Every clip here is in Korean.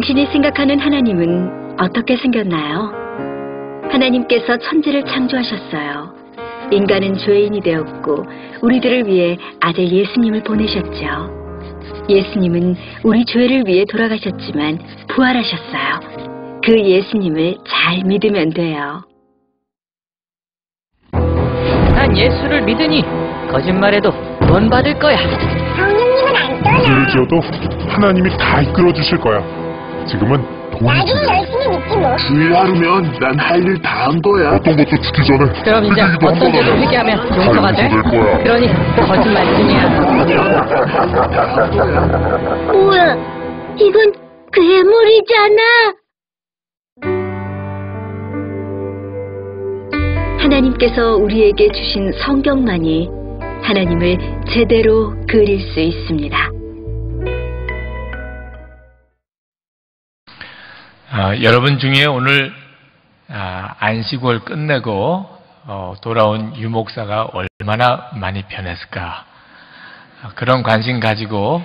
당신이 생각하는 하나님은 어떻게 생겼나요? 하나님께서 천지를 창조하셨어요. 인간은 죄인이 되었고 우리들을 위해 아들 예수님을 보내셨죠. 예수님은 우리 죄를 위해 돌아가셨지만 부활하셨어요. 그 예수님을 잘 믿으면 돼요. 난 예수를 믿으니 거짓말해도 돈 받을 거야. 성령님은 안 떠나. 죄를 지어도 하나님이 다 이끌어 주실 거야. 지금은 돈이 나중에 중요해. 열심히 믿지 뭐. 주일 하루면 난 할 일 다 한 거야. 어떤 것도 죽기 전에 그럼 이제 회개기도 어떤 한번 죄를 하면 회개하면 다 용서가 돼? 용서될 거야. 그러니 거짓말뿐이야. 뭐야? 이건 괴물이잖아. 하나님께서 우리에게 주신 성경만이 하나님을 제대로 그릴 수 있습니다. 여러분 중에 오늘 안식월 끝내고 돌아온 유목사가 얼마나 많이 변했을까, 그런 관심 가지고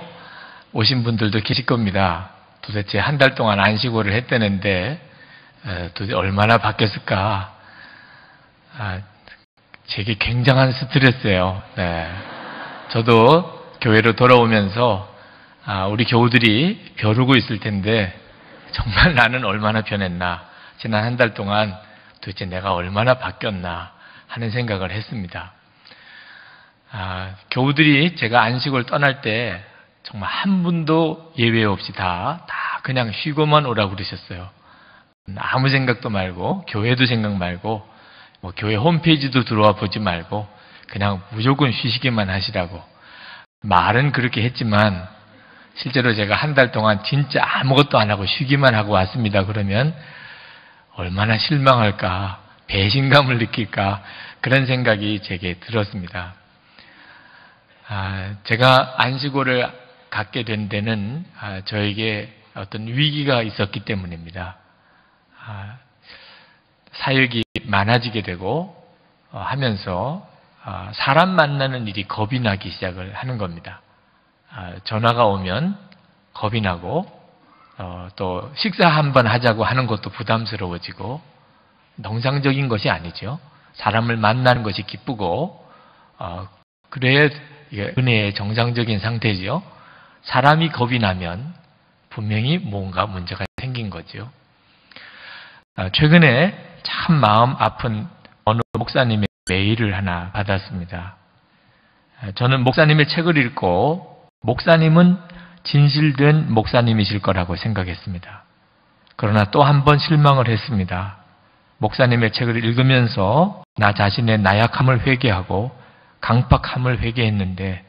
오신 분들도 계실 겁니다. 도대체 한 달 동안 안식월을 했다는데 도대체 얼마나 바뀌었을까. 제게 굉장한 스트레스예요. 네. 저도 교회로 돌아오면서 우리 교우들이 벼르고 있을 텐데 정말 나는 얼마나 변했나, 지난 한 달 동안 도대체 내가 얼마나 바뀌었나 하는 생각을 했습니다. 교우들이 제가 안식을 떠날 때 정말 한 분도 예외 없이 다 그냥 쉬고만 오라고 그러셨어요. 아무 생각도 말고, 교회도 생각 말고, 교회 홈페이지도 들어와 보지 말고 그냥 무조건 쉬시기만 하시라고. 말은 그렇게 했지만 실제로 제가 한 달 동안 진짜 아무것도 안 하고 쉬기만 하고 왔습니다. 그러면 얼마나 실망할까, 배신감을 느낄까, 그런 생각이 제게 들었습니다. 제가 안식월을 갖게 된 데는 저에게 어떤 위기가 있었기 때문입니다. 사역이 많아지게 되고 하면서 사람 만나는 일이 겁이 나기 시작을 하는 겁니다. 전화가 오면 겁이 나고, 또 식사 한번 하자고 하는 것도 부담스러워지고, 정상적인 것이 아니죠. 사람을 만나는 것이 기쁘고, 그래야 은혜의 정상적인 상태죠. 사람이 겁이 나면 분명히 뭔가 문제가 생긴 거죠. 최근에 참 마음 아픈 어느 목사님의 메일을 하나 받았습니다. 저는 목사님의 책을 읽고 목사님은 진실된 목사님이실 거라고 생각했습니다. 그러나 또 한 번 실망을 했습니다. 목사님의 책을 읽으면서 나 자신의 나약함을 회개하고 강팍함을 회개했는데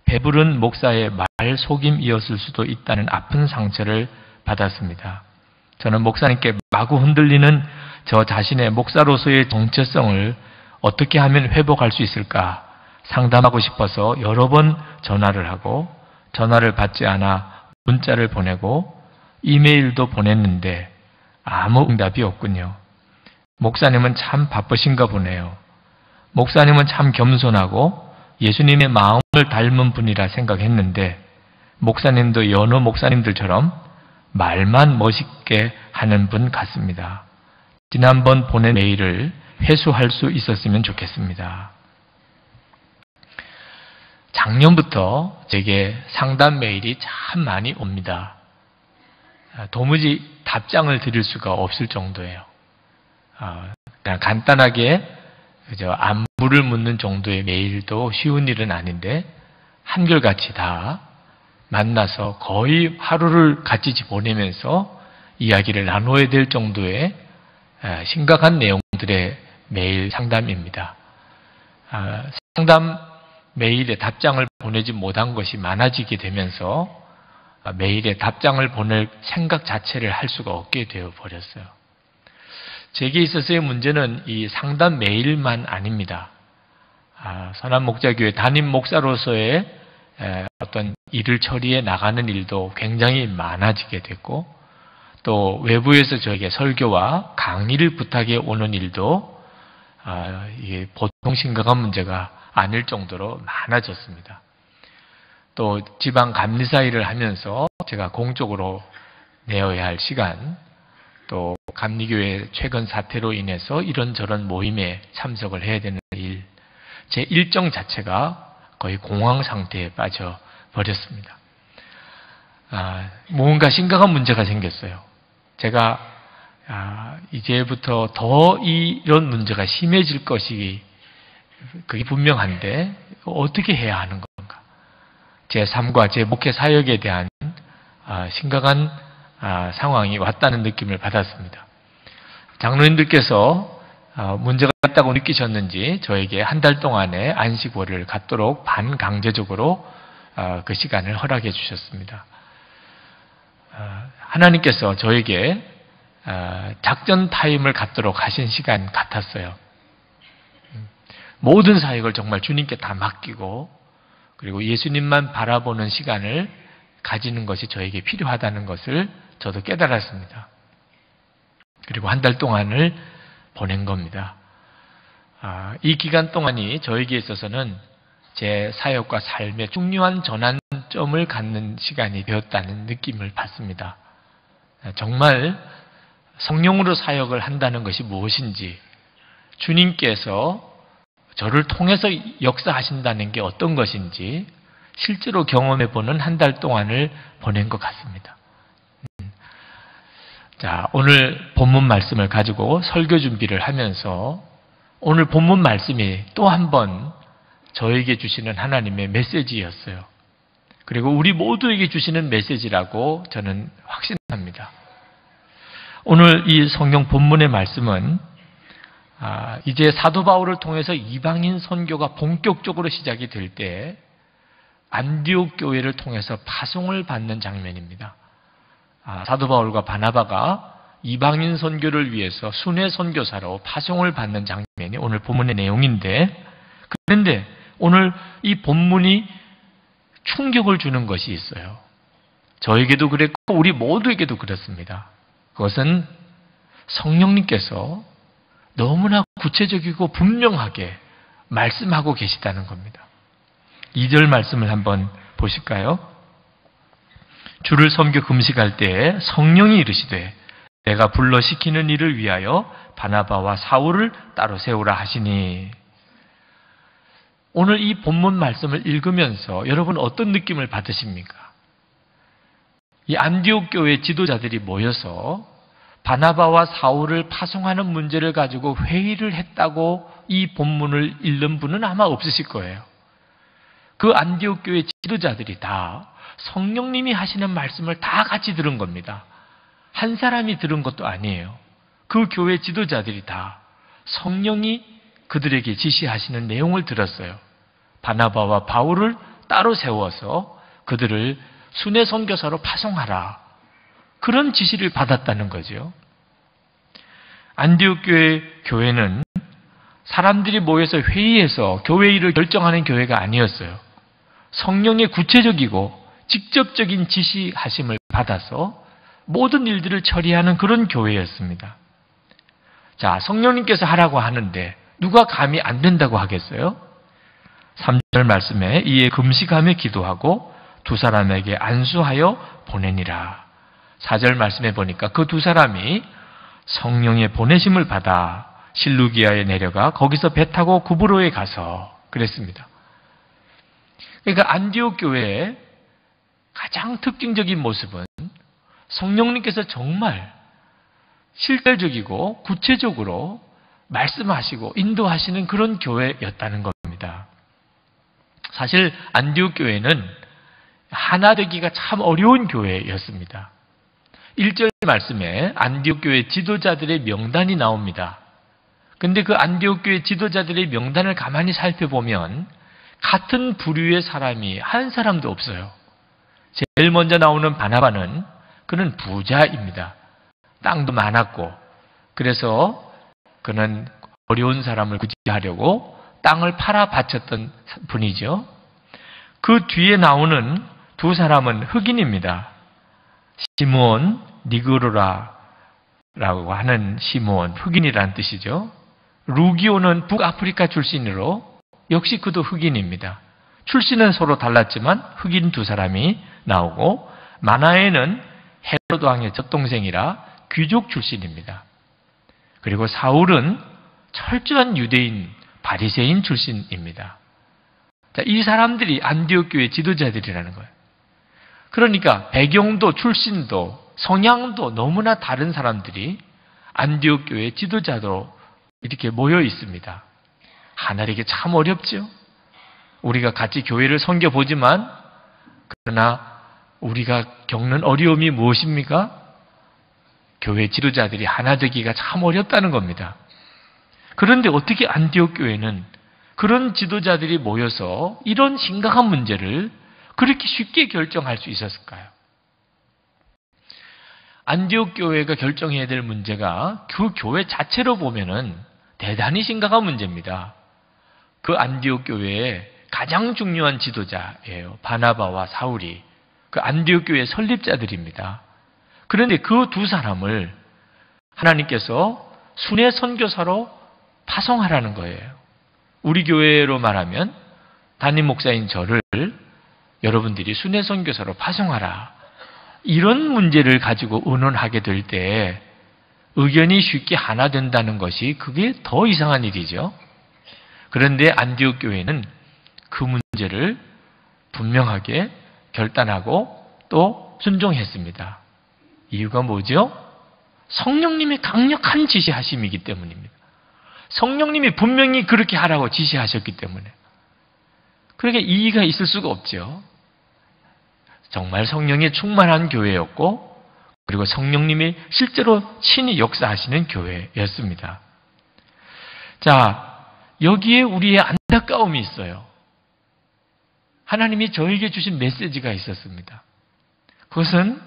배부른 목사의 말 속임이었을 수도 있다는 아픈 상처를 받았습니다. 저는 목사님께 마구 흔들리는 저 자신의 목사로서의 정체성을 어떻게 하면 회복할 수 있을까 상담하고 싶어서 여러 번 전화를 하고, 전화를 받지 않아 문자를 보내고 이메일도 보냈는데 아무 응답이 없군요. 목사님은 참 바쁘신가 보네요. 목사님은 참 겸손하고 예수님의 마음을 닮은 분이라 생각했는데 목사님도 여러 목사님들처럼 말만 멋있게 하는 분 같습니다. 지난번 보낸 메일을 회수할 수 있었으면 좋겠습니다. 작년부터 제게 상담 메일이 참 많이 옵니다. 도무지 답장을 드릴 수가 없을 정도예요. 그냥 간단하게 안부를 묻는 정도의 메일도 쉬운 일은 아닌데 한결같이 다 만나서 거의 하루를 같이 보내면서 이야기를 나눠야 될 정도의 심각한 내용들의 메일 상담입니다. 상담 메일에 답장을 보내지 못한 것이 많아지게 되면서 메일에 답장을 보낼 생각 자체를 할 수가 없게 되어 버렸어요. 제게 있어서의 문제는 이 상담 메일만 아닙니다. 선한목자교회 담임 목사로서의 어떤 일을 처리해 나가는 일도 굉장히 많아지게 됐고, 또 외부에서 저에게 설교와 강의를 부탁해 오는 일도 이게 보통 심각한 문제가 아닐 정도로 많아졌습니다. 또 지방 감리사 일을 하면서 제가 공적으로 내어야 할 시간, 또 감리교회 최근 사태로 인해서 이런저런 모임에 참석을 해야 되는 일, 제 일정 자체가 거의 공황 상태에 빠져 버렸습니다. 뭔가 심각한 문제가 생겼어요. 제가 이제부터 더 이런 문제가 심해질 것이 그게 분명한데 어떻게 해야 하는 건가? 제 삶과 제 목회 사역에 대한 심각한 상황이 왔다는 느낌을 받았습니다. 장로님들께서 문제가 있다고 느끼셨는지 저에게 한 달 동안의 안식월을 갖도록 반강제적으로 그 시간을 허락해 주셨습니다. 하나님께서 저에게 작전 타임을 갖도록 하신 시간 같았어요. 모든 사역을 정말 주님께 다 맡기고 그리고 예수님만 바라보는 시간을 가지는 것이 저에게 필요하다는 것을 저도 깨달았습니다. 그리고 한 달 동안을 보낸 겁니다. 이 기간 동안이 저에게 있어서는 제 사역과 삶의 중요한 전환점을 갖는 시간이 되었다는 느낌을 받습니다. 정말 성령으로 사역을 한다는 것이 무엇인지, 주님께서 저를 통해서 역사하신다는 게 어떤 것인지 실제로 경험해보는 한 달 동안을 보낸 것 같습니다. 자, 오늘 본문 말씀을 가지고 설교 준비를 하면서 오늘 본문 말씀이 또 한 번 저에게 주시는 하나님의 메시지였어요. 그리고 우리 모두에게 주시는 메시지라고 저는 확신합니다. 오늘 이 성경 본문의 말씀은 이제 사도 바울을 통해서 이방인 선교가 본격적으로 시작이 될 때 안디옥 교회를 통해서 파송을 받는 장면입니다. 사도 바울과 바나바가 이방인 선교를 위해서 순회 선교사로 파송을 받는 장면이 오늘 본문의 내용인데, 그런데 오늘 이 본문이 충격을 주는 것이 있어요. 저에게도 그랬고 우리 모두에게도 그렇습니다. 그것은 성령님께서 너무나 구체적이고 분명하게 말씀하고 계시다는 겁니다. 2절 말씀을 한번 보실까요? 주를 섬겨 금식할 때에 성령이 이르시되 내가 불러 시키는 일을 위하여 바나바와 사울을 따로 세우라 하시니. 오늘 이 본문 말씀을 읽으면서 여러분 어떤 느낌을 받으십니까? 이 안디옥 교회 지도자들이 모여서 바나바와 사울을 파송하는 문제를 가지고 회의를 했다고 이 본문을 읽는 분은 아마 없으실 거예요. 그 안디옥 교회 지도자들이 다 성령님이 하시는 말씀을 다 같이 들은 겁니다. 한 사람이 들은 것도 아니에요. 그 교회 지도자들이 다 성령이 그들에게 지시하시는 내용을 들었어요. 바나바와 바울을 따로 세워서 그들을 순회 선교사로 파송하라. 그런 지시를 받았다는 거죠. 안디옥 교회는 사람들이 모여서 회의해서 교회 일을 결정하는 교회가 아니었어요. 성령의 구체적이고 직접적인 지시하심을 받아서 모든 일들을 처리하는 그런 교회였습니다. 자, 성령님께서 하라고 하는데 누가 감히 안 된다고 하겠어요? 3절 말씀에 이에 금식하며 기도하고 두 사람에게 안수하여 보내니라. 4절 말씀에 보니까 그 두 사람이 성령의 보내심을 받아 실루기아에 내려가 거기서 배 타고 구브로에 가서 그랬습니다. 그러니까 안디옥 교회의 가장 특징적인 모습은 성령님께서 정말 실질적이고 구체적으로 말씀하시고 인도하시는 그런 교회였다는 겁니다. 사실 안디옥 교회는 하나 되기가 참 어려운 교회였습니다. 1절 말씀에 안디옥 교회 지도자들의 명단이 나옵니다. 근데 그 안디옥 교회 지도자들의 명단을 가만히 살펴보면 같은 부류의 사람이 한 사람도 없어요. 제일 먼저 나오는 바나바는 그는 부자입니다. 땅도 많았고 그래서 그는 어려운 사람을 구제하려고 땅을 팔아 바쳤던 분이죠. 그 뒤에 나오는 두 사람은 흑인입니다. 시므온 니그로라라고 하는 시므온, 흑인이라는 뜻이죠. 루기오는 북아프리카 출신으로 역시 그도 흑인입니다. 출신은 서로 달랐지만 흑인 두 사람이 나오고, 마나에는 헤로드 왕의 젖동생이라 귀족 출신입니다. 그리고 사울은 철저한 유대인, 바리새인 출신입니다. 자, 이 사람들이 안디옥 교회 지도자들이라는 거예요. 그러니까 배경도 출신도 성향도 너무나 다른 사람들이 안디옥 교회 지도자로 이렇게 모여 있습니다. 하나리기 참 어렵죠. 우리가 같이 교회를 섬겨보지만 그러나 우리가 겪는 어려움이 무엇입니까? 교회 지도자들이 하나 되기가 참 어렵다는 겁니다. 그런데 어떻게 안디옥 교회는 그런 지도자들이 모여서 이런 심각한 문제를 그렇게 쉽게 결정할 수 있었을까요? 안디옥 교회가 결정해야 될 문제가 그 교회 자체로 보면은 대단히 심각한 문제입니다. 그 안디옥 교회의 가장 중요한 지도자예요. 바나바와 사울이 그 안디옥 교회의 설립자들입니다. 그런데 그 두 사람을 하나님께서 순회 선교사로 파송하라는 거예요. 우리 교회로 말하면 담임 목사인 저를 여러분들이 순회 선교사로 파송하라. 이런 문제를 가지고 의논하게 될 때 의견이 쉽게 하나 된다는 것이 그게 더 이상한 일이죠. 그런데 안디옥 교회는 그 문제를 분명하게 결단하고 또 순종했습니다. 이유가 뭐죠? 성령님의 강력한 지시하심이기 때문입니다. 성령님이 분명히 그렇게 하라고 지시하셨기 때문에. 그러니까 이의가 있을 수가 없죠. 정말 성령이 충만한 교회였고 그리고 성령님이 실제로 친히 역사하시는 교회였습니다. 자, 여기에 우리의 안타까움이 있어요. 하나님이 저에게 주신 메시지가 있었습니다. 그것은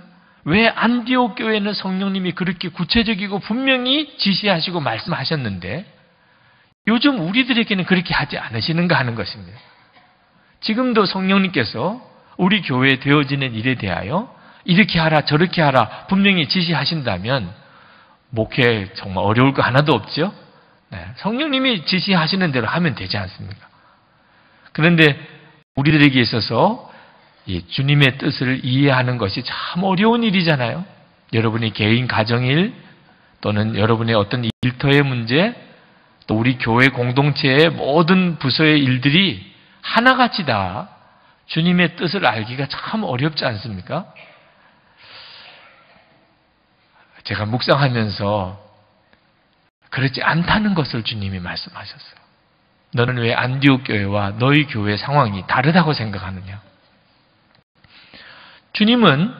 왜 안디옥 교회는 성령님이 그렇게 구체적이고 분명히 지시하시고 말씀하셨는데 요즘 우리들에게는 그렇게 하지 않으시는가 하는 것입니다. 지금도 성령님께서 우리 교회에 되어지는 일에 대하여 이렇게 하라 저렇게 하라 분명히 지시하신다면 목회 정말 어려울 거 하나도 없죠. 네, 성령님이 지시하시는 대로 하면 되지 않습니까? 그런데 우리들에게 있어서 이 주님의 뜻을 이해하는 것이 참 어려운 일이잖아요. 여러분의 개인 가정일 또는 여러분의 어떤 일터의 문제 또 우리 교회 공동체의 모든 부서의 일들이 하나같이 다 주님의 뜻을 알기가 참 어렵지 않습니까? 제가 묵상하면서 그렇지 않다는 것을 주님이 말씀하셨어요. 너는 왜 안디옥 교회와 너희 교회 상황이 다르다고 생각하느냐? 주님은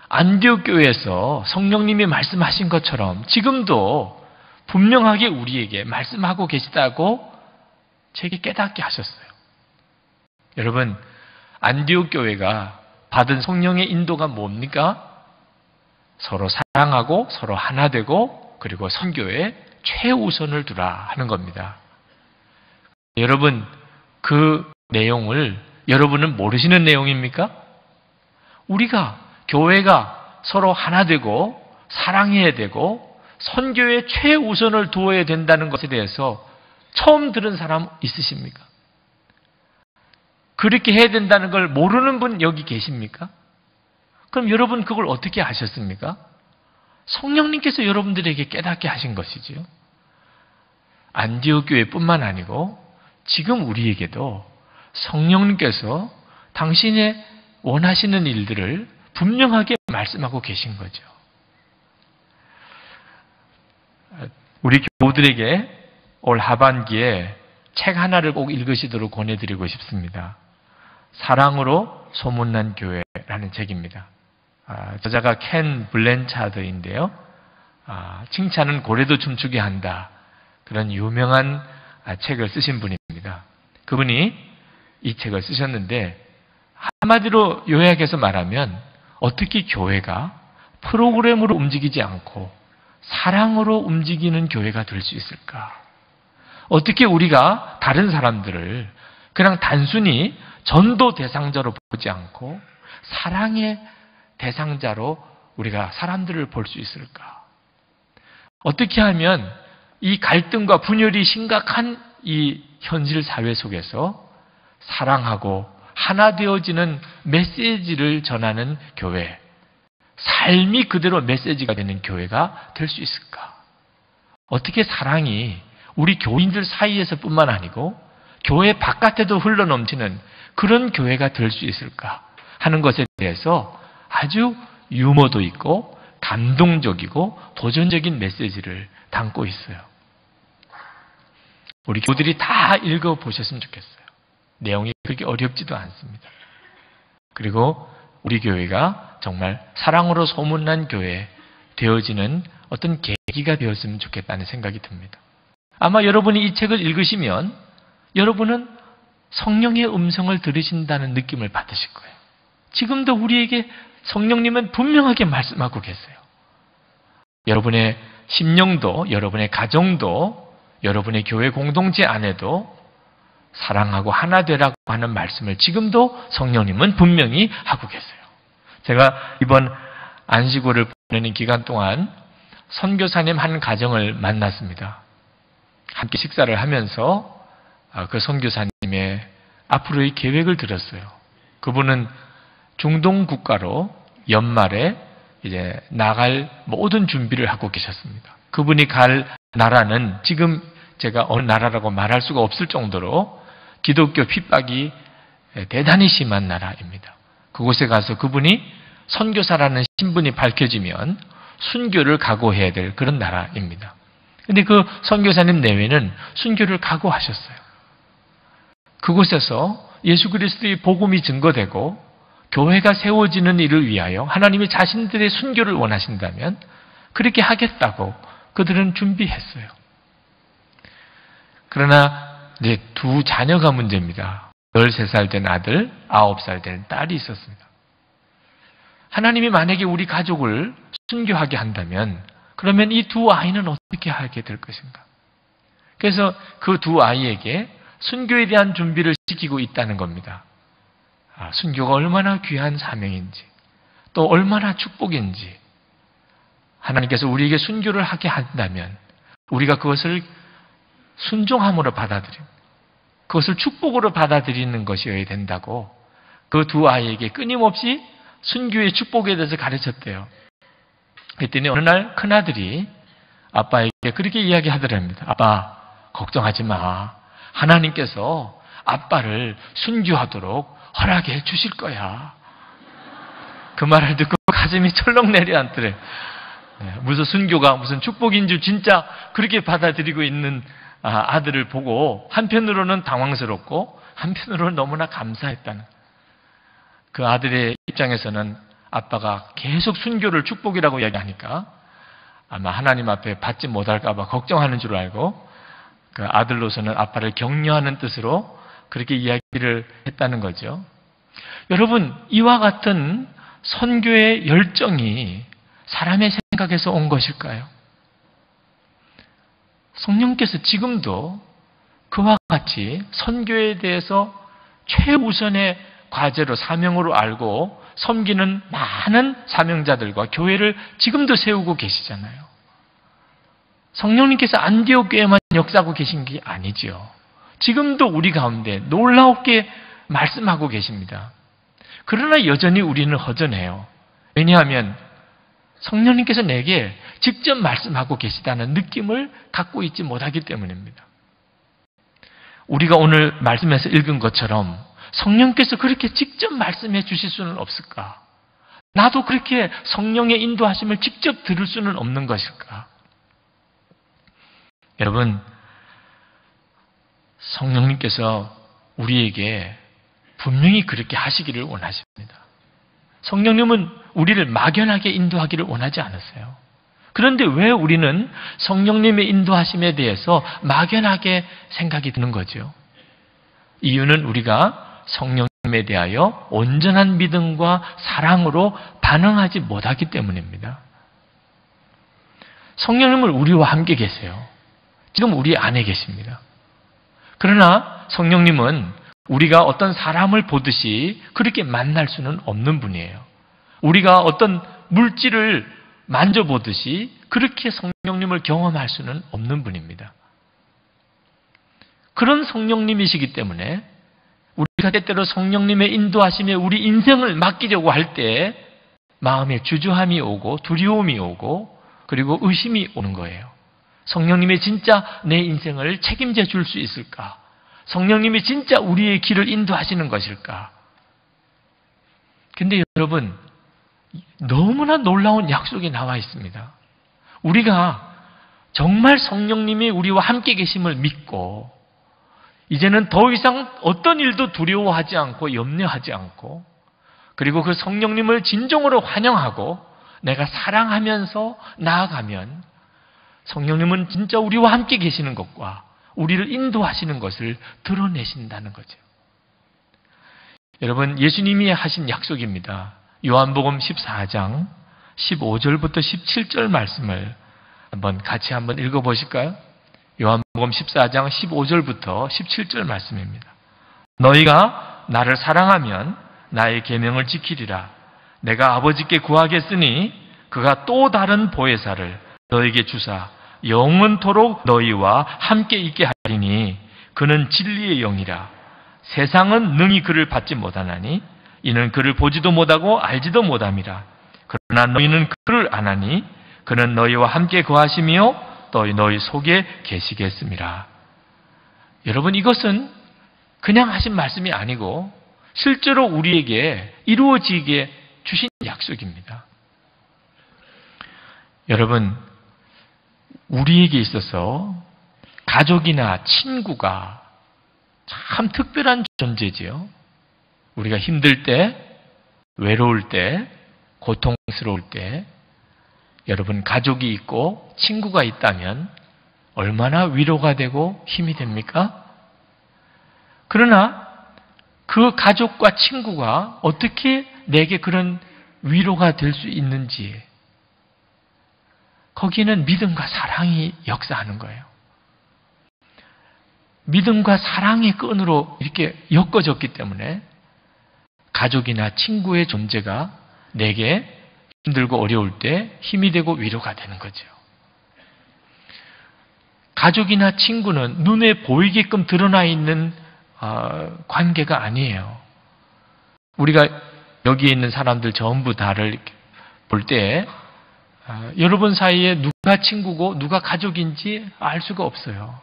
안디옥 교회에서 성령님이 말씀하신 것처럼 지금도 분명하게 우리에게 말씀하고 계시다고 제게 깨닫게 하셨어요. 여러분, 안디옥 교회가 받은 성령의 인도가 뭡니까? 서로 사랑하고 서로 하나 되고 그리고 선교에 최우선을 두라 하는 겁니다. 여러분, 그 내용을 여러분은 모르시는 내용입니까? 우리가 교회가 서로 하나 되고 사랑해야 되고 선교에 최우선을 두어야 된다는 것에 대해서 처음 들은 사람 있으십니까? 그렇게 해야 된다는 걸 모르는 분 여기 계십니까? 그럼 여러분 그걸 어떻게 아셨습니까? 성령님께서 여러분들에게 깨닫게 하신 것이지요. 안디옥 교회뿐만 아니고 지금 우리에게도 성령님께서 당신의 원하시는 일들을 분명하게 말씀하고 계신 거죠. 우리 교우들에게 올 하반기에 책 하나를 꼭 읽으시도록 권해드리고 싶습니다. 사랑으로 소문난 교회라는 책입니다. 저자가 켄 블렌차드인데요. 칭찬은 고래도 춤추게 한다. 그런 유명한 책을 쓰신 분입니다. 그분이 이 책을 쓰셨는데 한마디로 요약해서 말하면 어떻게 교회가 프로그램으로 움직이지 않고 사랑으로 움직이는 교회가 될 수 있을까? 어떻게 우리가 다른 사람들을 그냥 단순히 전도 대상자로 보지 않고 사랑의 대상자로 우리가 사람들을 볼 수 있을까? 어떻게 하면 이 갈등과 분열이 심각한 이 현실 사회 속에서 사랑하고 하나 되어지는 메시지를 전하는 교회, 삶이 그대로 메시지가 되는 교회가 될 수 있을까? 어떻게 사랑이 우리 교인들 사이에서뿐만 아니고 교회 바깥에도 흘러넘치는 그런 교회가 될 수 있을까 하는 것에 대해서 아주 유머도 있고 감동적이고 도전적인 메시지를 담고 있어요. 우리 교우들이 다 읽어보셨으면 좋겠어요. 내용이 그렇게 어렵지도 않습니다. 그리고 우리 교회가 정말 사랑으로 소문난 교회 되어지는 어떤 계기가 되었으면 좋겠다는 생각이 듭니다. 아마 여러분이 이 책을 읽으시면 여러분은 성령의 음성을 들으신다는 느낌을 받으실 거예요. 지금도 우리에게 성령님은 분명하게 말씀하고 계세요. 여러분의 심령도, 여러분의 가정도, 여러분의 교회 공동체 안에도 사랑하고 하나 되라고 하는 말씀을 지금도 성령님은 분명히 하고 계세요. 제가 이번 안식월을 보내는 기간 동안 선교사님 한 가정을 만났습니다. 함께 식사를 하면서 그 선교사님의 앞으로의 계획을 들었어요. 그분은 중동 국가로 연말에 이제 나갈 모든 준비를 하고 계셨습니다. 그분이 갈 나라는 지금 제가 어느 나라라고 말할 수가 없을 정도로 기독교 핍박이 대단히 심한 나라입니다. 그곳에 가서 그분이 선교사라는 신분이 밝혀지면 순교를 각오해야 될 그런 나라입니다. 근데 그 선교사님 내외는 순교를 각오하셨어요. 그곳에서 예수 그리스도의 복음이 증거되고 교회가 세워지는 일을 위하여 하나님이 자신들의 순교를 원하신다면 그렇게 하겠다고 그들은 준비했어요. 그러나 이제 두 자녀가 문제입니다. 13살 된 아들, 9살 된 딸이 있었습니다. 하나님이 만약에 우리 가족을 순교하게 한다면 그러면 이 두 아이는 어떻게 하게 될 것인가? 그래서 그 두 아이에게 순교에 대한 준비를 시키고 있다는 겁니다. 순교가 얼마나 귀한 사명인지, 또 얼마나 축복인지, 하나님께서 우리에게 순교를 하게 한다면 우리가 그것을 순종함으로 받아들이는, 그것을 축복으로 받아들이는 것이어야 된다고 그 두 아이에게 끊임없이 순교의 축복에 대해서 가르쳤대요. 그랬더니 어느 날 큰아들이 아빠에게 그렇게 이야기하더랍니다. 아빠, 걱정하지 마. 하나님께서 아빠를 순교하도록 허락해 주실 거야. 그 말을 듣고 가슴이 철렁 내려앉더래. 무슨 순교가 무슨 축복인 줄 진짜 그렇게 받아들이고 있는 아들을 보고 한편으로는 당황스럽고 한편으로는 너무나 감사했다는. 그 아들의 입장에서는 아빠가 계속 순교를 축복이라고 이야기하니까 아마 하나님 앞에 받지 못할까 봐 걱정하는 줄 알고 그 아들로서는 아빠를 격려하는 뜻으로 그렇게 이야기를 했다는 거죠. 여러분, 이와 같은 선교의 열정이 사람의 생각에서 온 것일까요? 성령께서 지금도 그와 같이 선교에 대해서 최우선의 과제로 사명으로 알고 섬기는 많은 사명자들과 교회를 지금도 세우고 계시잖아요. 성령님께서 안디옥 교회만 역사하고 계신 게 아니죠. 지금도 우리 가운데 놀랍게 말씀하고 계십니다. 그러나 여전히 우리는 허전해요. 왜냐하면 성령님께서 내게 직접 말씀하고 계시다는 느낌을 갖고 있지 못하기 때문입니다. 우리가 오늘 말씀에서 읽은 것처럼 성령께서 그렇게 직접 말씀해 주실 수는 없을까? 나도 그렇게 성령의 인도하심을 직접 들을 수는 없는 것일까? 여러분, 성령님께서 우리에게 분명히 그렇게 하시기를 원하십니다. 성령님은 우리를 막연하게 인도하기를 원하지 않으세요. 그런데 왜 우리는 성령님의 인도하심에 대해서 막연하게 생각이 드는 거죠? 이유는 우리가 성령님에 대하여 온전한 믿음과 사랑으로 반응하지 못하기 때문입니다. 성령님은 우리와 함께 계세요. 지금 우리 안에 계십니다. 그러나 성령님은 우리가 어떤 사람을 보듯이 그렇게 만날 수는 없는 분이에요. 우리가 어떤 물질을 만져보듯이 그렇게 성령님을 경험할 수는 없는 분입니다. 그런 성령님이시기 때문에 우리가 때때로 성령님의 인도하심에 우리 인생을 맡기려고 할 때 마음에 주저함이 오고 두려움이 오고 그리고 의심이 오는 거예요. 성령님이 진짜 내 인생을 책임져 줄 수 있을까? 성령님이 진짜 우리의 길을 인도하시는 것일까? 근데 여러분, 너무나 놀라운 약속이 나와 있습니다. 우리가 정말 성령님이 우리와 함께 계심을 믿고 이제는 더 이상 어떤 일도 두려워하지 않고 염려하지 않고 그리고 그 성령님을 진정으로 환영하고 내가 사랑하면서 나아가면 성령님은 진짜 우리와 함께 계시는 것과 우리를 인도하시는 것을 드러내신다는 거죠. 여러분, 예수님이 하신 약속입니다. 요한복음 14장 15절부터 17절 말씀을 같이 한번 읽어보실까요? 요한복음 14장 15절부터 17절 말씀입니다. 너희가 나를 사랑하면 나의 계명을 지키리라. 내가 아버지께 구하겠으니 그가 또 다른 보혜사를 너에게 주사 영원토록 너희와 함께 있게 하리니 그는 진리의 영이라. 세상은 능히 그를 받지 못하나니 이는 그를 보지도 못하고 알지도 못함이라. 그러나 너희는 그를 아나니 그는 너희와 함께 거하시며 또 너희 속에 계시겠습니다. 여러분, 이것은 그냥 하신 말씀이 아니고 실제로 우리에게 이루어지게 주신 약속입니다. 여러분, 우리에게 있어서 가족이나 친구가 참 특별한 존재지요. 우리가 힘들 때, 외로울 때, 고통스러울 때 여러분, 가족이 있고 친구가 있다면 얼마나 위로가 되고 힘이 됩니까? 그러나 그 가족과 친구가 어떻게 내게 그런 위로가 될 수 있는지 거기는 믿음과 사랑이 역사하는 거예요. 믿음과 사랑의 끈으로 이렇게 엮어졌기 때문에 가족이나 친구의 존재가 내게 힘들고 어려울 때 힘이 되고 위로가 되는 거죠. 가족이나 친구는 눈에 보이게끔 드러나 있는 관계가 아니에요. 우리가 여기에 있는 사람들 전부 다를 볼 때 여러분 사이에 누가 친구고 누가 가족인지 알 수가 없어요.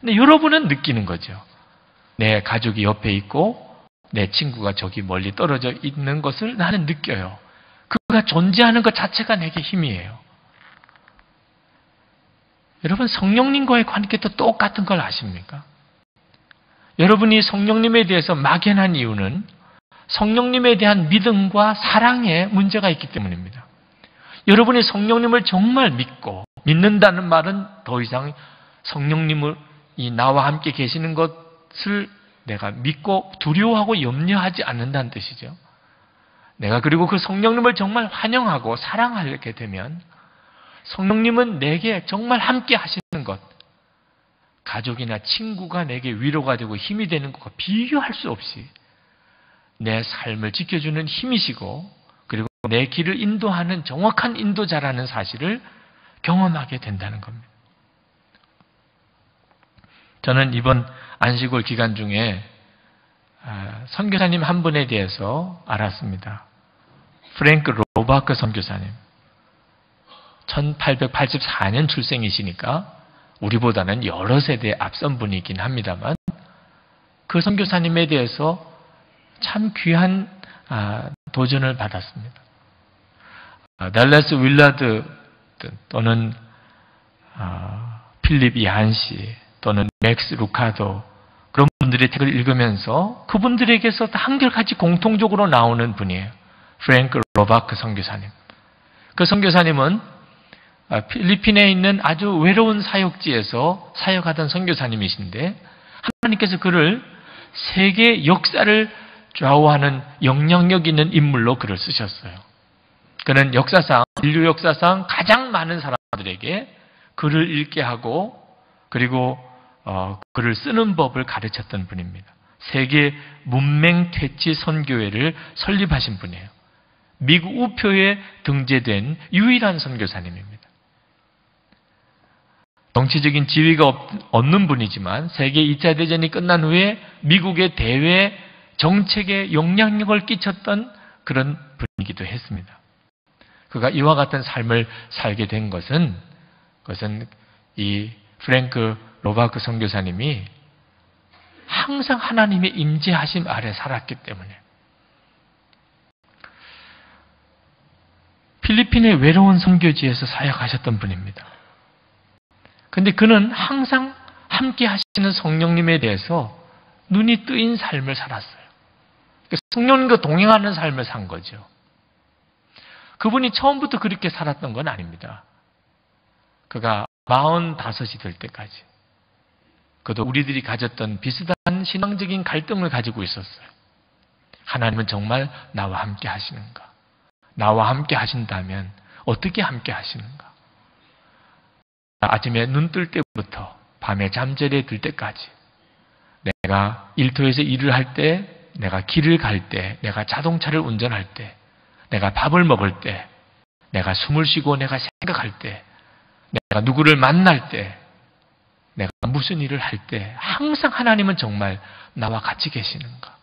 근데 여러분은 느끼는 거죠. 내 가족이 옆에 있고 내 친구가 저기 멀리 떨어져 있는 것을 나는 느껴요. 그가 존재하는 것 자체가 내게 힘이에요. 여러분, 성령님과의 관계도 똑같은 걸 아십니까? 여러분이 성령님에 대해서 막연한 이유는 성령님에 대한 믿음과 사랑에 문제가 있기 때문입니다. 여러분이 성령님을 정말 믿고 믿는다는 말은 더 이상 성령님이 나와 함께 계시는 것을 내가 믿고 두려워하고 염려하지 않는다는 뜻이죠. 내가 그리고 그 성령님을 정말 환영하고 사랑하게 되면 성령님은 내게 정말 함께 하시는 것, 가족이나 친구가 내게 위로가 되고 힘이 되는 것과 비교할 수 없이 내 삶을 지켜주는 힘이시고 그리고 내 길을 인도하는 정확한 인도자라는 사실을 경험하게 된다는 겁니다. 저는 이번 안식월 기간 중에 선교사님 한 분에 대해서 알았습니다. 프랭크 로바크 선교사님. 1884년 출생이시니까 우리보다는 여러 세대 앞선 분이긴 합니다만 그 선교사님에 대해서 참 귀한 도전을 받았습니다. 달라스 윌라드 또는 필립 야한시 또는 맥스 루카도 그런 분들의 책을 읽으면서 그분들에게서 한결같이 공통적으로 나오는 분이에요. 프랭크 로바크 선교사님. 그 선교사님은 필리핀에 있는 아주 외로운 사역지에서 사역하던 선교사님이신데 하나님께서 그를 세계 역사를 좌우하는 영향력 있는 인물로 그를 쓰셨어요. 그는 역사상, 인류 역사상 가장 많은 사람들에게 글을 읽게 하고 그리고 글을 쓰는 법을 가르쳤던 분입니다. 세계 문맹 퇴치 선교회를 설립하신 분이에요. 미국 우표에 등재된 유일한 선교사님입니다. 정치적인 지위가 없는 분이지만 세계 2차 대전이 끝난 후에 미국의 대외 정책에 영향력을 끼쳤던 그런 분이기도 했습니다. 그가 이와 같은 삶을 살게 된 것은 그것은 이 프랭크 로바크 선교사님이 항상 하나님의 임재하심 아래 살았기 때문에. 필리핀의 외로운 선교지에서 사역하셨던 분입니다. 그런데 그는 항상 함께 하시는 성령님에 대해서 눈이 뜨인 삶을 살았어요. 성령님과 동행하는 삶을 산 거죠. 그분이 처음부터 그렇게 살았던 건 아닙니다. 그가 45이 될 때까지 그도 우리들이 가졌던 비슷한 신앙적인 갈등을 가지고 있었어요. 하나님은 정말 나와 함께 하시는가? 나와 함께 하신다면 어떻게 함께 하시는가? 아침에 눈 뜰 때부터 밤에 잠자리에 들 때까지 내가 일터에서 일을 할 때, 내가 길을 갈 때, 내가 자동차를 운전할 때, 내가 밥을 먹을 때, 내가 숨을 쉬고 내가 생각할 때, 내가 누구를 만날 때, 내가 무슨 일을 할 때 항상 하나님은 정말 나와 같이 계시는가?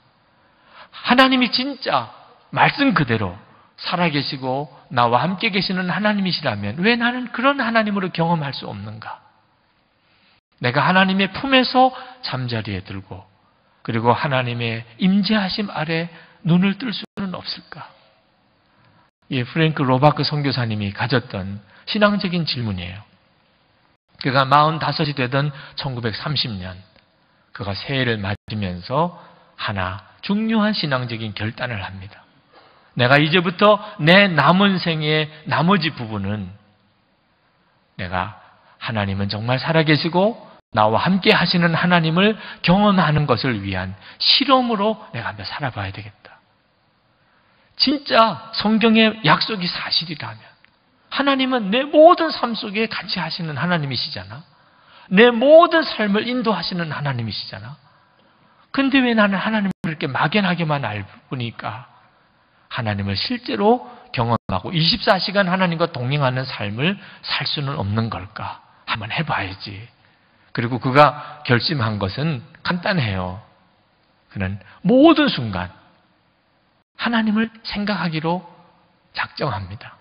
하나님이 진짜 말씀 그대로 살아계시고 나와 함께 계시는 하나님이시라면 왜 나는 그런 하나님으로 경험할 수 없는가? 내가 하나님의 품에서 잠자리에 들고 그리고 하나님의 임재하심 아래 눈을 뜰 수는 없을까? 이 프랭크 로바크 선교사님이 가졌던 신앙적인 질문이에요. 그가 45이 되던 1930년 그가 새해를 맞으면서 하나 중요한 신앙적인 결단을 합니다. 내가 이제부터 내 남은 생의 나머지 부분은 내가 하나님은 정말 살아계시고 나와 함께 하시는 하나님을 경험하는 것을 위한 실험으로 내가 한번 살아봐야 되겠다. 진짜 성경의 약속이 사실이라면 하나님은 내 모든 삶 속에 같이 하시는 하나님이시잖아. 내 모든 삶을 인도하시는 하나님이시잖아. 근데 왜 나는 하나님을 이렇게 막연하게만 알고니까 하나님을 실제로 경험하고 24시간 하나님과 동행하는 삶을 살 수는 없는 걸까? 한번 해봐야지. 그리고 그가 결심한 것은 간단해요. 그는 모든 순간 하나님을 생각하기로 작정합니다.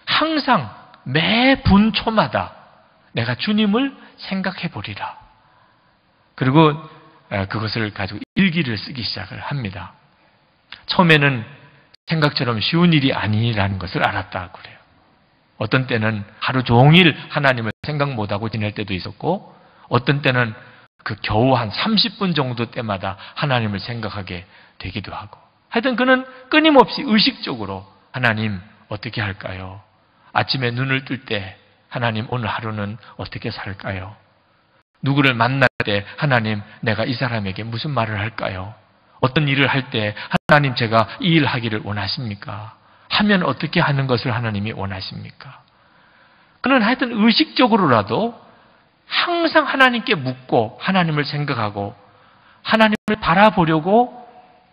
항상 매 분초마다 내가 주님을 생각해 보리라. 그리고 그것을 가지고 일기를 쓰기 시작을 합니다. 처음에는 생각처럼 쉬운 일이 아니라는 것을 알았다고 그래요. 어떤 때는 하루 종일 하나님을 생각 못하고 지낼 때도 있었고 어떤 때는 그 겨우 한 30분 정도 때마다 하나님을 생각하게 되기도 하고 하여튼 그는 끊임없이 의식적으로 하나님 어떻게 할까요? 아침에 눈을 뜰 때 하나님 오늘 하루는 어떻게 살까요? 누구를 만날 때 하나님 내가 이 사람에게 무슨 말을 할까요? 어떤 일을 할 때 하나님 제가 이 일 하기를 원하십니까? 하면 어떻게 하는 것을 하나님이 원하십니까? 그는 하여튼 의식적으로라도 항상 하나님께 묻고 하나님을 생각하고 하나님을 바라보려고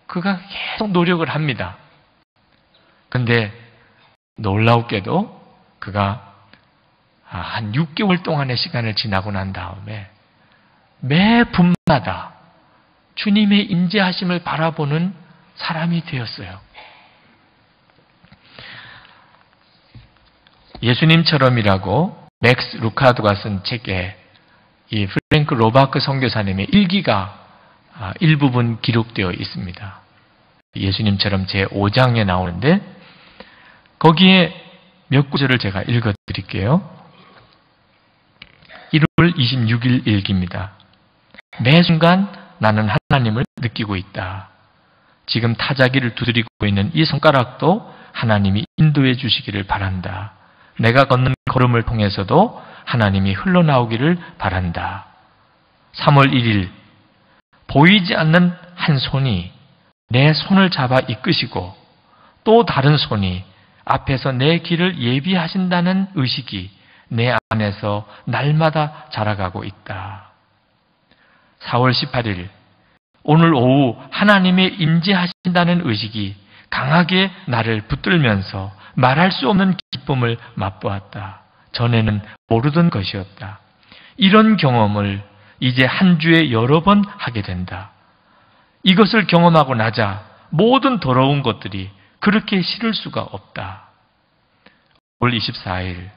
그가 계속 노력을 합니다. 근데 놀라웠게도 그가 한 6개월 동안의 시간을 지나고 난 다음에 매 분마다 주님의 임재하심을 바라보는 사람이 되었어요. 예수님처럼이라고 맥스 루카드가 쓴 책에 이 프랭크 로바크 선교사님의 일기가 일부분 기록되어 있습니다. 예수님처럼 제5장에 나오는데 거기에 몇 구절을 제가 읽어드릴게요. 1월 26일 일기입니다. 매 순간 나는 하나님을 느끼고 있다. 지금 타자기를 두드리고 있는 이 손가락도 하나님이 인도해 주시기를 바란다. 내가 걷는 걸음을 통해서도 하나님이 흘러나오기를 바란다. 3월 1일 보이지 않는 한 손이 내 손을 잡아 이끄시고 또 다른 손이 앞에서 내 길을 예비하신다는 의식이 내 안에서 날마다 자라가고 있다. 4월 18일 오늘 오후 하나님의 임재하신다는 의식이 강하게 나를 붙들면서 말할 수 없는 기쁨을 맛보았다. 전에는 모르던 것이었다. 이런 경험을 이제 한 주에 여러 번 하게 된다. 이것을 경험하고 나자 모든 더러운 것들이 그렇게 싫을 수가 없다. 5월 24일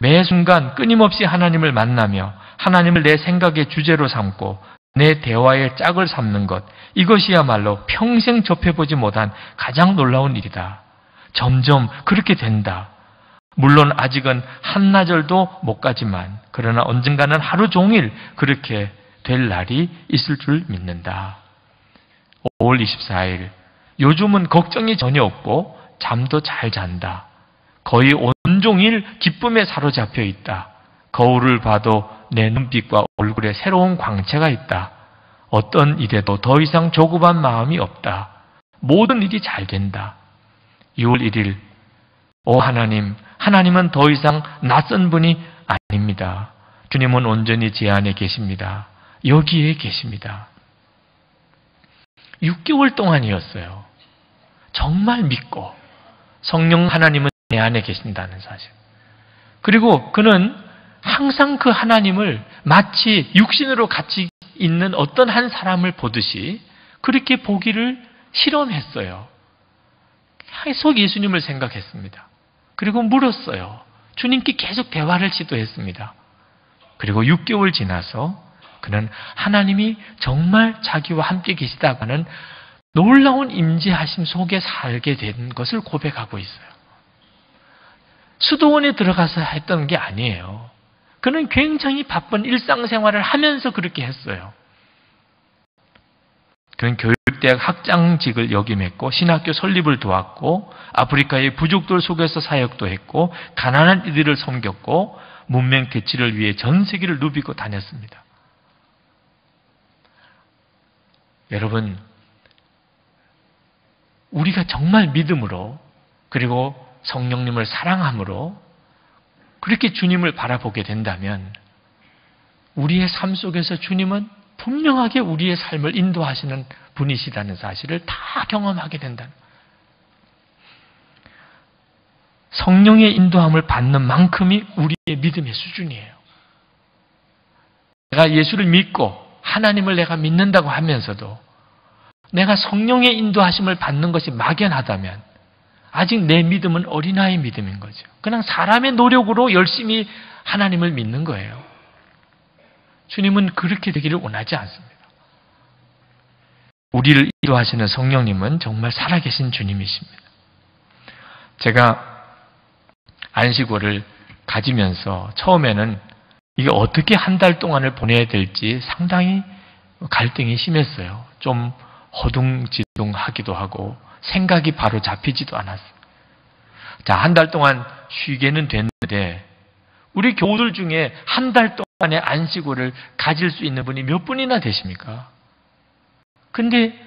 매 순간 끊임없이 하나님을 만나며 하나님을 내 생각의 주제로 삼고 내 대화의 짝을 삼는 것, 이것이야말로 평생 접해보지 못한 가장 놀라운 일이다. 점점 그렇게 된다. 물론 아직은 한나절도 못 가지만 그러나 언젠가는 하루 종일 그렇게 될 날이 있을 줄 믿는다. 5월 24일 요즘은 걱정이 전혀 없고 잠도 잘 잔다. 거의 온종일 기쁨에 사로잡혀 있다. 거울을 봐도 내 눈빛과 얼굴에 새로운 광채가 있다. 어떤 일에도 더 이상 조급한 마음이 없다. 모든 일이 잘 된다. 6월 1일 오 하나님, 하나님은 더 이상 낯선 분이 아닙니다. 주님은 온전히 제 안에 계십니다. 여기에 계십니다. 6개월 동안이었어요. 정말 믿고 성령 하나님은 내 안에 계신다는 사실. 그리고 그는 항상 그 하나님을 마치 육신으로 같이 있는 어떤 한 사람을 보듯이 그렇게 보기를 실험했어요. 계속 예수님을 생각했습니다. 그리고 물었어요. 주님께 계속 대화를 시도했습니다. 그리고 6개월 지나서 그는 하나님이 정말 자기와 함께 계시다고 하는 놀라운 임재하심 속에 살게 된 것을 고백하고 있어요. 수도원에 들어가서 했던 게 아니에요. 그는 굉장히 바쁜 일상생활을 하면서 그렇게 했어요. 그는 교육대학 학장직을 역임했고 신학교 설립을 도왔고 아프리카의 부족들 속에서 사역도 했고 가난한 이들을 섬겼고 문명 대치를 위해 전 세계를 누비고 다녔습니다. 여러분, 우리가 정말 믿음으로 그리고 성령님을 사랑함으로 그렇게 주님을 바라보게 된다면 우리의 삶 속에서 주님은 분명하게 우리의 삶을 인도하시는 분이시라는 사실을 다 경험하게 된다는 거예요. 성령의 인도함을 받는 만큼이 우리의 믿음의 수준이에요. 내가 예수를 믿고 하나님을 내가 믿는다고 하면서도 내가 성령의 인도하심을 받는 것이 막연하다면 아직 내 믿음은 어린아이 믿음인 거죠. 그냥 사람의 노력으로 열심히 하나님을 믿는 거예요. 주님은 그렇게 되기를 원하지 않습니다. 우리를 인도하시는 성령님은 정말 살아계신 주님이십니다. 제가 안식월을 가지면서 처음에는 이게 어떻게 한 달 동안을 보내야 될지 상당히 갈등이 심했어요. 좀 허둥지둥하기도 하고 생각이 바로 잡히지도 않았어요. 자, 한 달 동안 쉬게는 됐는데 우리 교우들 중에 한 달 동안의 안식월을 가질 수 있는 분이 몇 분이나 되십니까? 근데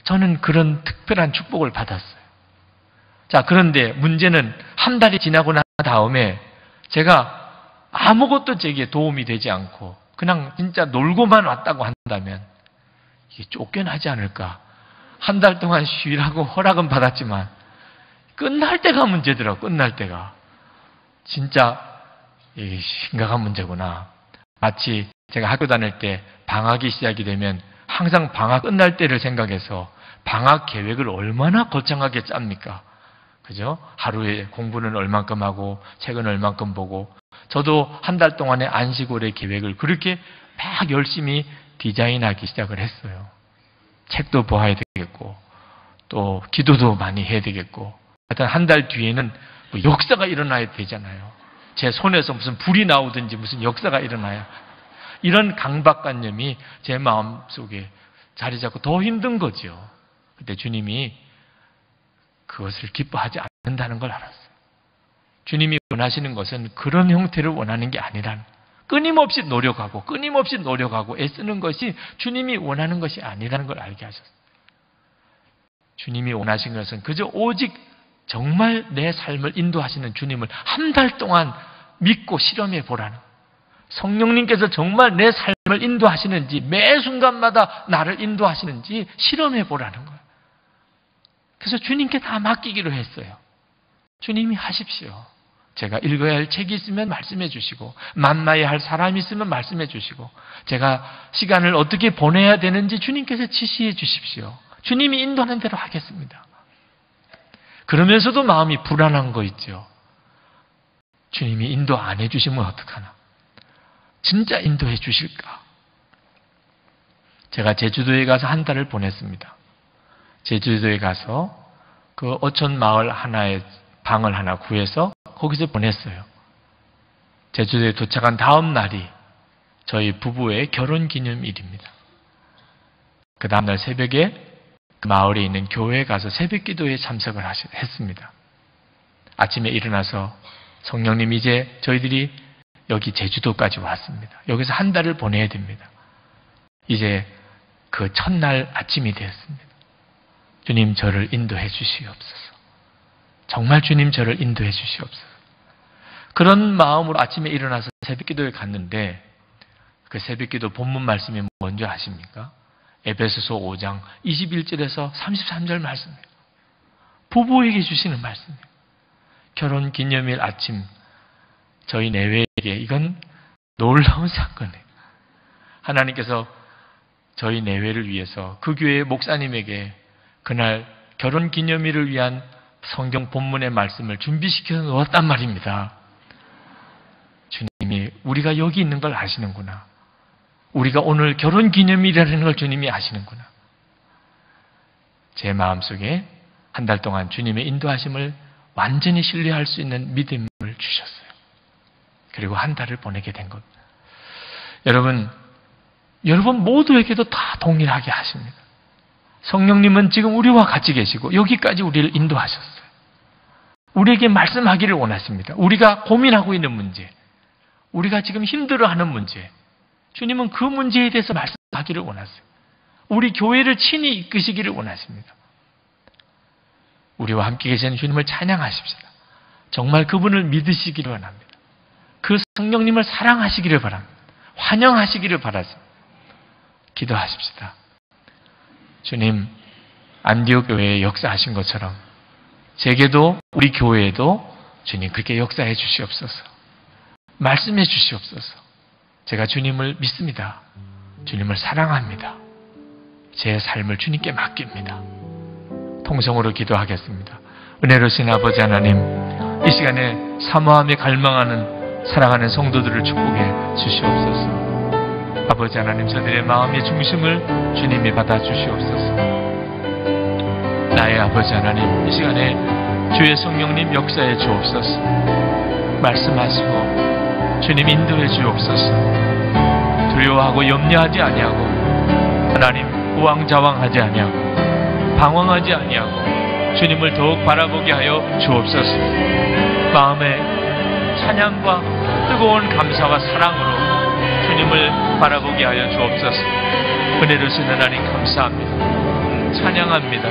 저는 그런 특별한 축복을 받았어요. 자, 그런데 문제는 한 달이 지나고 난 다음에 제가 아무것도 제게 도움이 되지 않고 그냥 진짜 놀고만 왔다고 한다면 이게 쫓겨나지 않을까? 한 달 동안 쉬라고 허락은 받았지만 끝날 때가 문제더라고. 끝날 때가 진짜 심각한 문제구나. 마치 제가 학교 다닐 때 방학이 시작이 되면 항상 방학 끝날 때를 생각해서 방학 계획을 얼마나 거창하게 짭니까? 그죠? 하루에 공부는 얼만큼 하고 책은 얼만큼 보고 저도 한 달 동안의 안식월의 계획을 그렇게 막 열심히 디자인하기 시작을 했어요. 책도 봐야 되겠고 또 기도도 많이 해야 되겠고 하여튼 한 달 뒤에는 뭐 역사가 일어나야 되잖아요. 제 손에서 무슨 불이 나오든지 무슨 역사가 일어나야 이런 강박관념이 제 마음속에 자리 잡고 더 힘든 거죠. 그때 주님이 그것을 기뻐하지 않는다는 걸 알았어요. 주님이 원하시는 것은 그런 형태를 원하는 게 아니라는, 끊임없이 노력하고 애쓰는 것이 주님이 원하는 것이 아니라는 걸 알게 하셨어요. 주님이 원하신 것은 그저 오직 정말 내 삶을 인도하시는 주님을 한 달 동안 믿고 실험해 보라는, 성령님께서 정말 내 삶을 인도하시는지 매 순간마다 나를 인도하시는지 실험해 보라는 거예요. 그래서 주님께 다 맡기기로 했어요. 주님이 하십시오. 제가 읽어야 할 책이 있으면 말씀해 주시고 만나야 할 사람이 있으면 말씀해 주시고 제가 시간을 어떻게 보내야 되는지 주님께서 지시해 주십시오. 주님이 인도하는 대로 하겠습니다. 그러면서도 마음이 불안한 거 있죠. 주님이 인도 안 해주시면 어떡하나? 진짜 인도해 주실까? 제가 제주도에 가서 한 달을 보냈습니다. 제주도에 가서 그 어촌 마을 하나에 방을 하나 구해서 거기서 보냈어요. 제주도에 도착한 다음 날이 저희 부부의 결혼 기념일입니다. 그 다음날 새벽에 그 마을에 있는 교회에 가서 새벽 기도에 참석을 했습니다. 아침에 일어나서 성령님 이제 저희들이 여기 제주도까지 왔습니다. 여기서 한 달을 보내야 됩니다. 이제 그 첫날 아침이 되었습니다. 주님 저를 인도해 주시옵소서. 정말 주님 저를 인도해 주시옵소서. 그런 마음으로 아침에 일어나서 새벽기도에 갔는데 그 새벽기도 본문 말씀이 뭔지 아십니까? 에베소서 5장 21절에서 33절 말씀이에요. 부부에게 주시는 말씀이에요. 결혼 기념일 아침 저희 내외에게 이건 놀라운 사건이에요. 하나님께서 저희 내외를 위해서 그 교회 목사님에게 그날 결혼 기념일을 위한 성경 본문의 말씀을 준비시켜 놓았단 말입니다. 주님이 우리가 여기 있는 걸 아시는구나. 우리가 오늘 결혼 기념일이라는 걸 주님이 아시는구나. 제 마음속에 한 달 동안 주님의 인도하심을 완전히 신뢰할 수 있는 믿음을 주셨어요. 그리고 한 달을 보내게 된 것. 여러분 모두에게도 다 동일하게 하십니다. 성령님은 지금 우리와 같이 계시고 여기까지 우리를 인도하셨어요. 우리에게 말씀하기를 원하십니다. 우리가 고민하고 있는 문제, 우리가 지금 힘들어하는 문제, 주님은 그 문제에 대해서 말씀하기를 원하세요. 우리 교회를 친히 이끄시기를 원하십니다. 우리와 함께 계시는 주님을 찬양하십시다. 정말 그분을 믿으시기를 원합니다. 그 성령님을 사랑하시기를 바랍니다. 환영하시기를 바라십니다. 기도하십시다. 주님, 안디옥 교회에 역사하신 것처럼 제게도 우리 교회에도 주님 그렇게 역사해 주시옵소서. 말씀해 주시옵소서. 제가 주님을 믿습니다. 주님을 사랑합니다. 제 삶을 주님께 맡깁니다. 통성으로 기도하겠습니다. 은혜로우신 아버지 하나님, 이 시간에 사모하며 갈망하는 사랑하는 성도들을 축복해 주시옵소서. 아버지 하나님, 저들의 마음의 중심을 주님이 받아 주시옵소서. 나의 아버지 하나님, 이 시간에 주의 성령님 역사해 주옵소서. 말씀하시고 주님 인도해 주옵소서. 두려워하고 염려하지 아니하고 하나님 우왕좌왕하지 아니하고 방황하지 아니하고 주님을 더욱 바라보게 하여 주옵소서. 마음에 찬양과 뜨거운 감사와 사랑으로 주님을 바라보게 하여 주옵소서. 은혜로우신 하나님 감사합니다. 찬양합니다.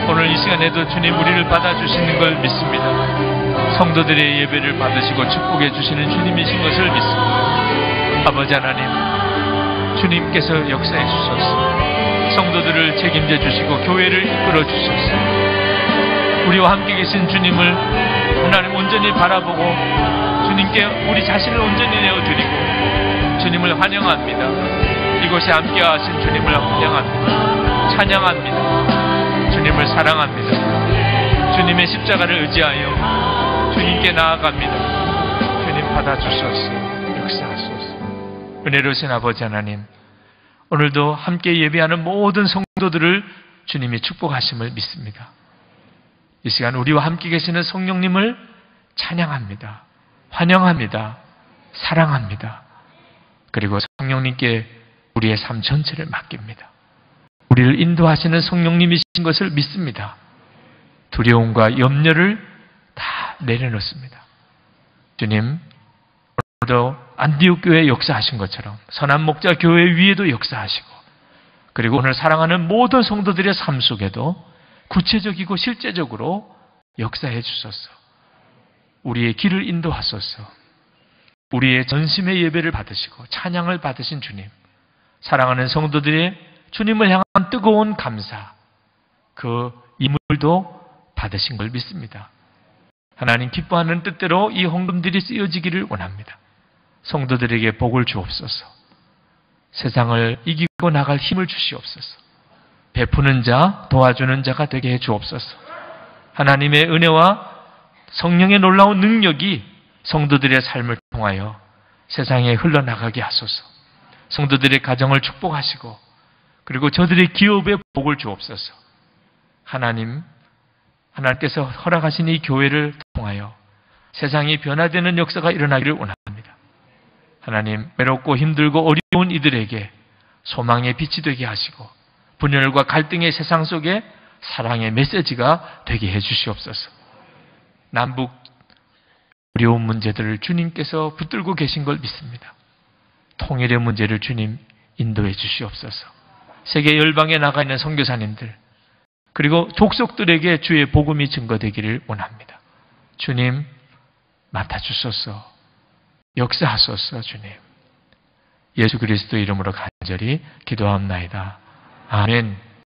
오늘 이 시간에도 주님 우리를 받아주시는 걸 믿습니다. 성도들의 예배를 받으시고 축복해 주시는 주님이신 것을 믿습니다. 아버지 하나님, 주님께서 역사해 주셔서 성도들을 책임져 주시고 교회를 이끌어 주셔서 우리와 함께 계신 주님을 하나님 온전히 바라보고 주님께 우리 자신을 온전히 내어드리고 주님을 환영합니다. 이곳에 함께 하신 주님을 환영합니다. 찬양합니다. 주님을 사랑합니다. 주님의 십자가를 의지하여 주님께 나아갑니다. 주님 받아주소서. 역사하소서. 은혜로우신 아버지 하나님, 오늘도 함께 예배하는 모든 성도들을 주님이 축복하심을 믿습니다. 이 시간 우리와 함께 계시는 성령님을 찬양합니다. 환영합니다. 사랑합니다. 그리고 성령님께 우리의 삶 전체를 맡깁니다. 우리를 인도하시는 성령님이신 것을 믿습니다. 두려움과 염려를 다 내려놓습니다. 주님, 오늘도 안디옥 교회에 역사하신 것처럼 선한 목자 교회 위에도 역사하시고, 그리고 오늘 사랑하는 모든 성도들의 삶 속에도 구체적이고 실제적으로 역사해 주소서. 우리의 길을 인도하소서. 우리의 전심의 예배를 받으시고 찬양을 받으신 주님, 사랑하는 성도들의 주님을 향한 뜨거운 감사, 그 이물도 받으신 걸 믿습니다. 하나님 기뻐하는 뜻대로 이 헌금들이 쓰여지기를 원합니다. 성도들에게 복을 주옵소서. 세상을 이기고 나갈 힘을 주시옵소서. 베푸는 자, 도와주는 자가 되게 해 주옵소서. 하나님의 은혜와 성령의 놀라운 능력이 성도들의 삶을 통하여 세상에 흘러나가게 하소서. 성도들의 가정을 축복하시고 그리고 저들의 기업에 복을 주옵소서. 하나님께서 허락하신 이 교회를 통하여 세상이 변화되는 역사가 일어나기를 원합니다. 하나님, 외롭고 힘들고 어려운 이들에게 소망의 빛이 되게 하시고 분열과 갈등의 세상 속에 사랑의 메시지가 되게 해 주시옵소서. 남북 어려운 문제들을 주님께서 붙들고 계신 걸 믿습니다. 통일의 문제를 주님 인도해 주시옵소서. 세계 열방에 나가 있는 선교사님들 그리고 족속들에게 주의 복음이 증거되기를 원합니다. 주님 맡아주소서. 역사하소서. 주님 예수 그리스도 이름으로 간절히 기도하옵나이다. 아멘.